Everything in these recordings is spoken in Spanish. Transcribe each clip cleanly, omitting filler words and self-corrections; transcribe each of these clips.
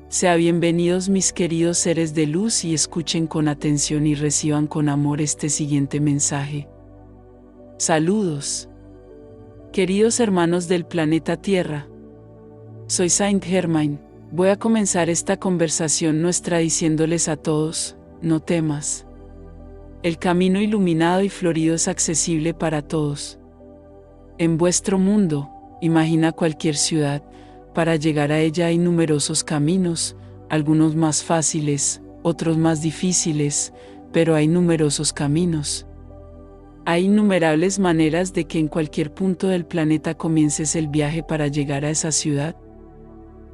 Sean bienvenidos mis queridos seres de luz y escuchen con atención y reciban con amor este siguiente mensaje. Saludos. Queridos hermanos del planeta Tierra. Soy Saint Germain. Voy a comenzar esta conversación nuestra diciéndoles a todos, no temas. El camino iluminado y florido es accesible para todos. En vuestro mundo, imagina cualquier ciudad. Para llegar a ella hay numerosos caminos, algunos más fáciles, otros más difíciles, pero hay numerosos caminos. Hay innumerables maneras de que en cualquier punto del planeta comiences el viaje para llegar a esa ciudad.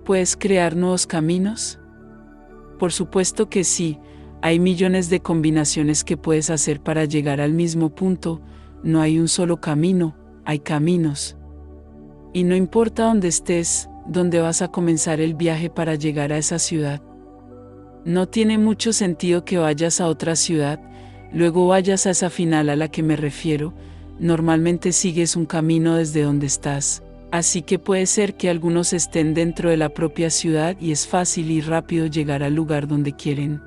¿Puedes crear nuevos caminos? Por supuesto que sí, hay millones de combinaciones que puedes hacer para llegar al mismo punto, no hay un solo camino, hay caminos. Y no importa dónde estés, dónde vas a comenzar el viaje para llegar a esa ciudad. No tiene mucho sentido que vayas a otra ciudad, luego vayas a esa final a la que me refiero, normalmente sigues un camino desde donde estás, así que puede ser que algunos estén dentro de la propia ciudad y es fácil y rápido llegar al lugar donde quieren.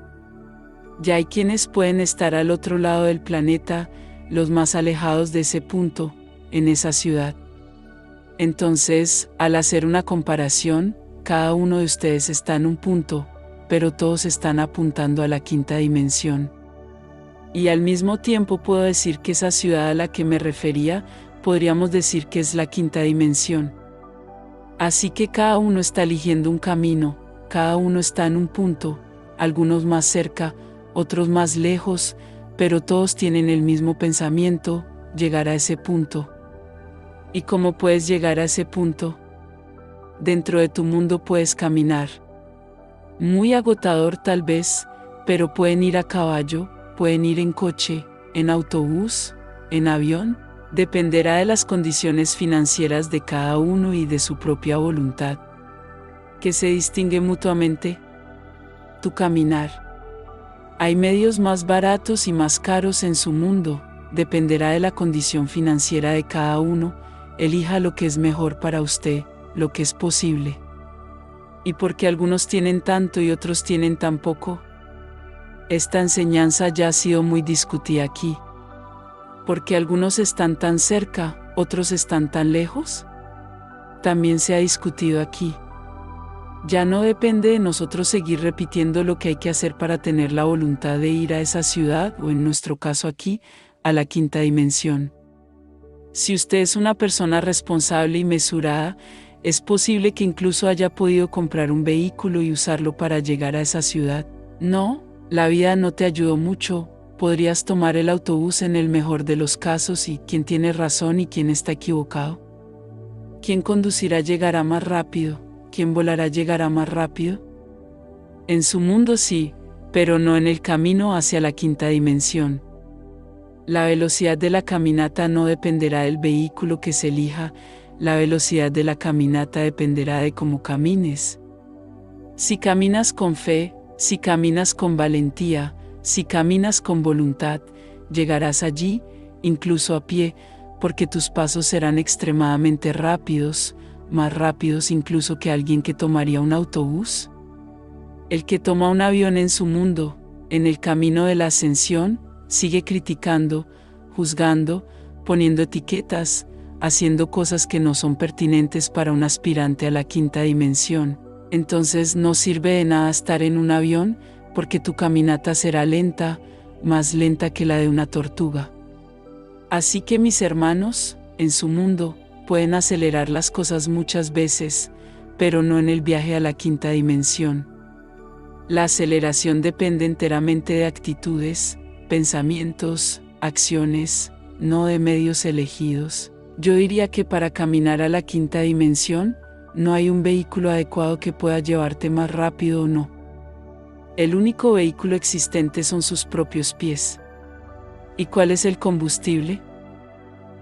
Ya hay quienes pueden estar al otro lado del planeta, los más alejados de ese punto, en esa ciudad. Entonces, al hacer una comparación, cada uno de ustedes está en un punto, pero todos están apuntando a la quinta dimensión. Y al mismo tiempo puedo decir que esa ciudad a la que me refería, podríamos decir que es la quinta dimensión. Así que cada uno está eligiendo un camino, cada uno está en un punto, algunos más cerca, otros más lejos, pero todos tienen el mismo pensamiento, llegar a ese punto. ¿Y cómo puedes llegar a ese punto? Dentro de tu mundo puedes caminar. Muy agotador tal vez, pero pueden ir a caballo, pueden ir en coche, en autobús, en avión, dependerá de las condiciones financieras de cada uno y de su propia voluntad. ¿Qué se distingue mutuamente? Tu caminar. Hay medios más baratos y más caros en su mundo, dependerá de la condición financiera de cada uno. Elija lo que es mejor para usted, lo que es posible. ¿Y por qué algunos tienen tanto y otros tienen tan poco? Esta enseñanza ya ha sido muy discutida aquí. ¿Por qué algunos están tan cerca, otros están tan lejos? También se ha discutido aquí. Ya no depende de nosotros seguir repitiendo lo que hay que hacer para tener la voluntad de ir a esa ciudad, o en nuestro caso aquí, a la quinta dimensión. Si usted es una persona responsable y mesurada, es posible que incluso haya podido comprar un vehículo y usarlo para llegar a esa ciudad. No, la vida no te ayudó mucho, podrías tomar el autobús en el mejor de los casos y quién tiene razón y quién está equivocado. ¿Quién conducirá llegará más rápido? ¿Quién volará llegará más rápido? En su mundo sí, pero no en el camino hacia la quinta dimensión. La velocidad de la caminata no dependerá del vehículo que se elija, la velocidad de la caminata dependerá de cómo camines. Si caminas con fe, si caminas con valentía, si caminas con voluntad, llegarás allí, incluso a pie, porque tus pasos serán extremadamente rápidos, más rápidos incluso que alguien que tomaría un autobús. El que toma un avión en su mundo, en el camino de la ascensión, sigue criticando, juzgando, poniendo etiquetas, haciendo cosas que no son pertinentes para un aspirante a la quinta dimensión. Entonces no sirve de nada estar en un avión, porque tu caminata será lenta, más lenta que la de una tortuga. Así que mis hermanos, en su mundo, pueden acelerar las cosas muchas veces, pero no en el viaje a la quinta dimensión. La aceleración depende enteramente de actitudes, pensamientos, acciones, no de medios elegidos. Yo diría que para caminar a la quinta dimensión, no hay un vehículo adecuado que pueda llevarte más rápido o no. El único vehículo existente son sus propios pies. ¿Y cuál es el combustible?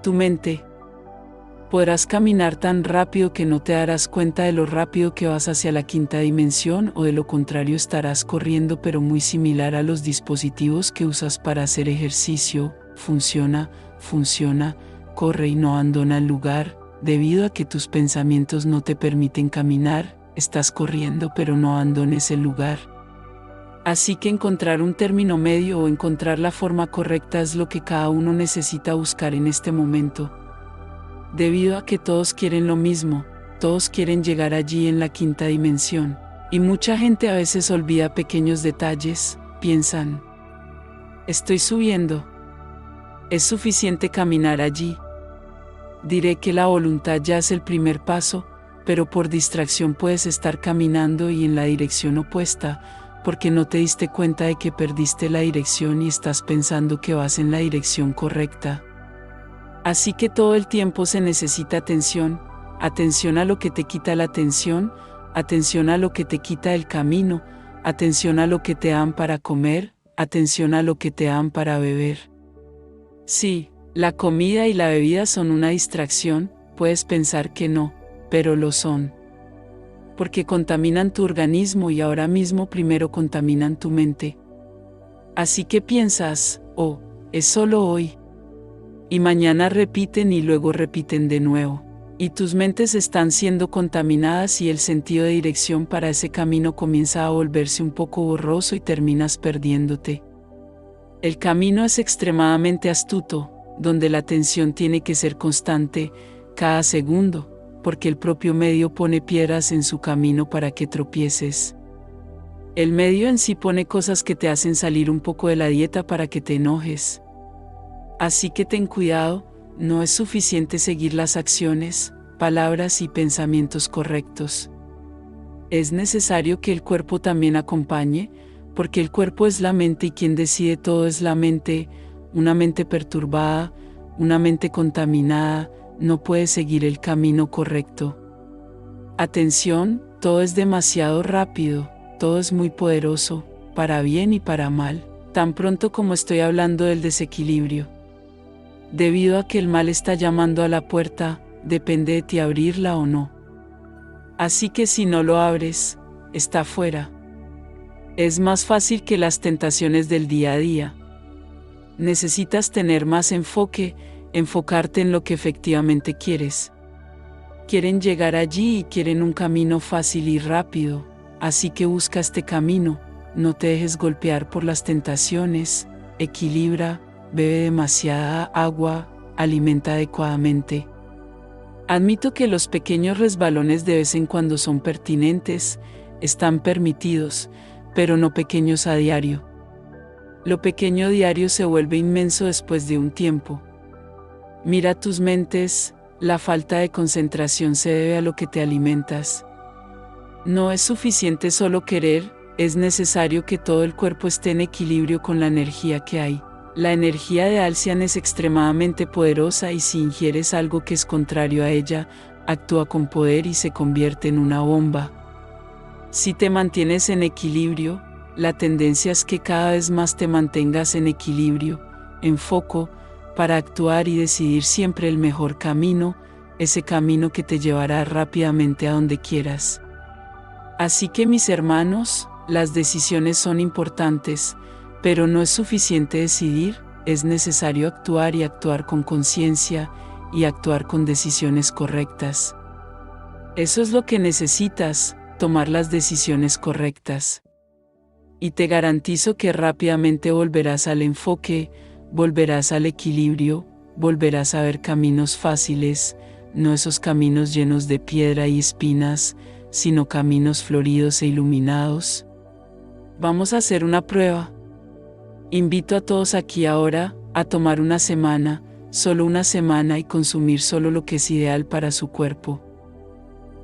Tu mente. Podrás caminar tan rápido que no te darás cuenta de lo rápido que vas hacia la quinta dimensión, o de lo contrario estarás corriendo pero muy similar a los dispositivos que usas para hacer ejercicio, funciona, corre y no abandona el lugar, debido a que tus pensamientos no te permiten caminar, estás corriendo pero no abandones el lugar. Así que encontrar un término medio o encontrar la forma correcta es lo que cada uno necesita buscar en este momento. Debido a que todos quieren lo mismo, todos quieren llegar allí en la quinta dimensión, y mucha gente a veces olvida pequeños detalles, piensan, estoy subiendo. Es suficiente caminar allí. Diré que la voluntad ya es el primer paso, pero por distracción puedes estar caminando y en la dirección opuesta, porque no te diste cuenta de que perdiste la dirección y estás pensando que vas en la dirección correcta. Así que todo el tiempo se necesita atención, atención a lo que te quita la atención, atención a lo que te quita el camino, atención a lo que te dan para comer, atención a lo que te dan para beber. Sí, la comida y la bebida son una distracción, puedes pensar que no, pero lo son. Porque contaminan tu organismo y ahora mismo primero contaminan tu mente. Así que piensas, oh, es solo hoy. Y mañana repiten y luego repiten de nuevo. Y tus mentes están siendo contaminadas y el sentido de dirección para ese camino comienza a volverse un poco borroso y terminas perdiéndote. El camino es extremadamente astuto, donde la atención tiene que ser constante, cada segundo, porque el propio medio pone piedras en su camino para que tropieces. El medio en sí pone cosas que te hacen salir un poco de la dieta para que te enojes. Así que ten cuidado, no es suficiente seguir las acciones, palabras y pensamientos correctos. Es necesario que el cuerpo también acompañe, porque el cuerpo es la mente y quien decide todo es la mente. Una mente perturbada, una mente contaminada, no puede seguir el camino correcto. Atención, todo es demasiado rápido, todo es muy poderoso, para bien y para mal, tan pronto como estoy hablando del desequilibrio. Debido a que el mal está llamando a la puerta, depende de ti abrirla o no. Así que si no lo abres, está fuera. Es más fácil que las tentaciones del día a día. Necesitas tener más enfoque, enfocarte en lo que efectivamente quieres. Quieren llegar allí y quieren un camino fácil y rápido, así que busca este camino, no te dejes golpear por las tentaciones, equilibra, bebe demasiada agua, alimenta adecuadamente. Admito que los pequeños resbalones de vez en cuando son pertinentes, están permitidos, pero no pequeños a diario. Lo pequeño diario se vuelve inmenso después de un tiempo. Mira tus mentes, la falta de concentración se debe a lo que te alimentas. No es suficiente solo querer, es necesario que todo el cuerpo esté en equilibrio con la energía que hay. La energía de Alcian es extremadamente poderosa y si ingieres algo que es contrario a ella, actúa con poder y se convierte en una bomba. Si te mantienes en equilibrio, la tendencia es que cada vez más te mantengas en equilibrio, en foco, para actuar y decidir siempre el mejor camino, ese camino que te llevará rápidamente a donde quieras. Así que mis hermanos, las decisiones son importantes, pero no es suficiente decidir, es necesario actuar y actuar con conciencia y actuar con decisiones correctas. Eso es lo que necesitas, tomar las decisiones correctas. Y te garantizo que rápidamente volverás al enfoque, volverás al equilibrio, volverás a ver caminos fáciles, no esos caminos llenos de piedra y espinas, sino caminos floridos e iluminados. Vamos a hacer una prueba. Invito a todos aquí ahora a tomar una semana, solo una semana y consumir solo lo que es ideal para su cuerpo.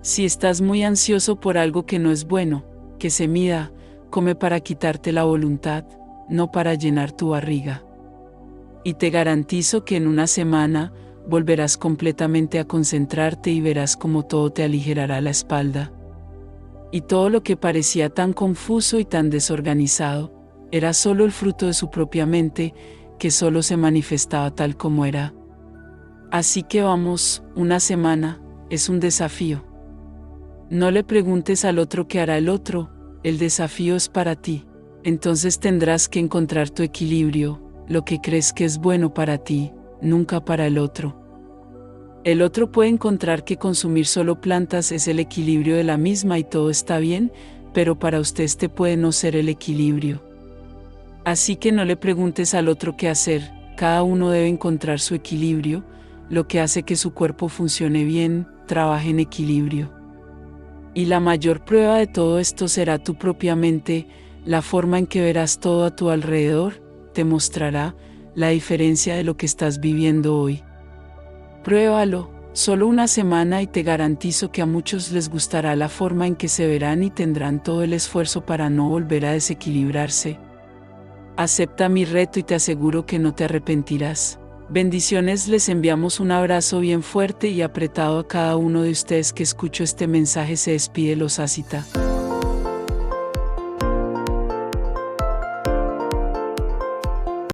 Si estás muy ansioso por algo que no es bueno, que se mida, come para quitarte la voluntad, no para llenar tu barriga. Y te garantizo que en una semana volverás completamente a concentrarte y verás cómo todo te aligerará la espalda. Y todo lo que parecía tan confuso y tan desorganizado, era solo el fruto de su propia mente, que solo se manifestaba tal como era. Así que vamos, una semana, es un desafío. No le preguntes al otro qué hará el otro, el desafío es para ti. Entonces tendrás que encontrar tu equilibrio, lo que crees que es bueno para ti, nunca para el otro. El otro puede encontrar que consumir solo plantas es el equilibrio de la misma y todo está bien, pero para usted este puede no ser el equilibrio. Así que no le preguntes al otro qué hacer, cada uno debe encontrar su equilibrio, lo que hace que su cuerpo funcione bien, trabaje en equilibrio. Y la mayor prueba de todo esto será tu propia mente, la forma en que verás todo a tu alrededor, te mostrará la diferencia de lo que estás viviendo hoy. Pruébalo, solo una semana y te garantizo que a muchos les gustará la forma en que se verán y tendrán todo el esfuerzo para no volver a desequilibrarse. Acepta mi reto y te aseguro que no te arrepentirás. Bendiciones, les enviamos un abrazo bien fuerte y apretado a cada uno de ustedes que escuchó este mensaje. Se despide Los Asita.